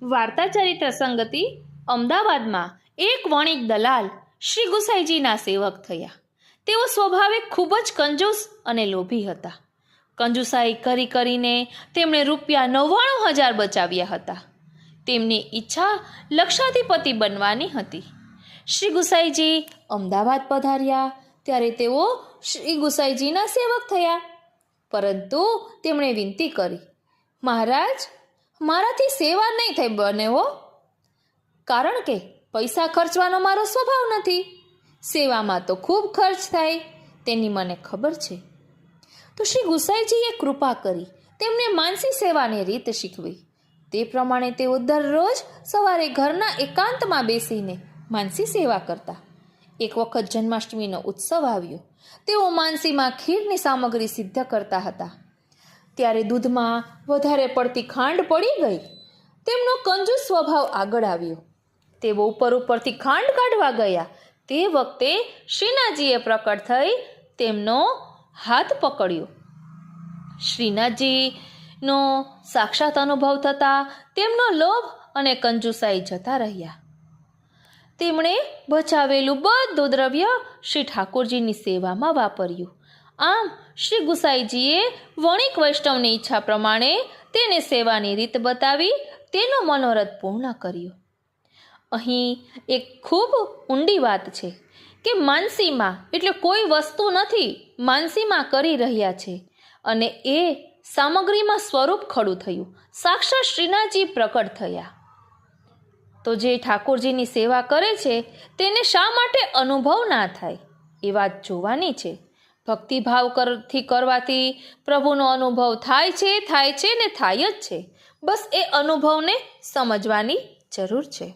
વાર્તા ચરિત્ર સંગતિ અમદાવાદમાં એક વણિક દલાલ શ્રી ગુસાઈજીના સેવક થયા. તેઓ સ્વભાવે ખૂબ જ કંજૂસ અને લોભી હતા. કંજુસાઈ કરી કરીને તેમણે રૂપિયા 99,000 બચાવ્યા હતા. તેમની ઈચ્છા લક્ષાધિપતિ બનવાની હતી. શ્રી ગુસાઈજી અમદાવાદ પધાર્યા ત્યારે તેઓ શ્રી ગુસાઈજીના સેવક થયા. પરંતુ તેમણે વિનંતી કરી, મહારાજ, મારાથી સેવા નહીં થઈ બને હો, કારણ કે પૈસા ખર્ચવાનો મારો સ્વભાવ નથી. સેવામાં તો ખૂબ ખર્ચ થાય, તેની મને ખબર છે. તો શ્રી ગુસાઈજીએ કૃપા કરી તેમને માનસી સેવાની રીત શીખવી. તે પ્રમાણે તેઓ દરરોજ સવારે ઘરના એકાંતમાં બેસીને માનસી સેવા કરતા. એક વખત જન્માષ્ટમીનો ઉત્સવ આવ્યો. તેઓ માનસીમાં ખીરની સામગ્રી સિદ્ધ કરતા હતા. ત્યારે દૂધમાં વધારે પડતી ખાંડ પડી ગઈ. તેમનો કંજૂસ સ્વભાવ આગળ આવ્યો. તેઓ ઉપરથી ખાંડ કાઢવા ગયા. તે વખતે શ્રીનાથજીએ પ્રકટ થઈ તેમનો હાથ પકડ્યો. શ્રીનાથજીનો સાક્ષાત અનુભવ થતાં તેમનો લોભ અને કંજુસાઈ જતા રહ્યા. તેમણે બચાવેલું બધું દ્રવ્ય શ્રી ઠાકોરજીની સેવામાં વાપર્યું. આમ શ્રી ગુસાઈજીએ વણિક વૈષ્ણવની ઈચ્છા પ્રમાણે તેને સેવાની રીત બતાવી તેનો મનોરથ પૂર્ણ કર્યો. અહીં એક ખૂબ ઊંડી વાત છે કે માનસીમાં એટલે કોઈ વસ્તુ નથી, માનસીમાં કરી રહ્યા છે અને એ સામગ્રીમાં સ્વરૂપ ખડું થયું. સાક્ષાત શ્રીનાથજી પ્રકટ થયા. તો જે ઠાકોરજીની સેવા કરે છે તેને શા માટે અનુભવ ના થાય એ વાત જોવાની છે. ભક્તિભાવથી કરવાથી પ્રભુનો અનુભવ થાય છે ને થાય જ છે. બસ એ અનુભવને સમજવાની જરૂર છે.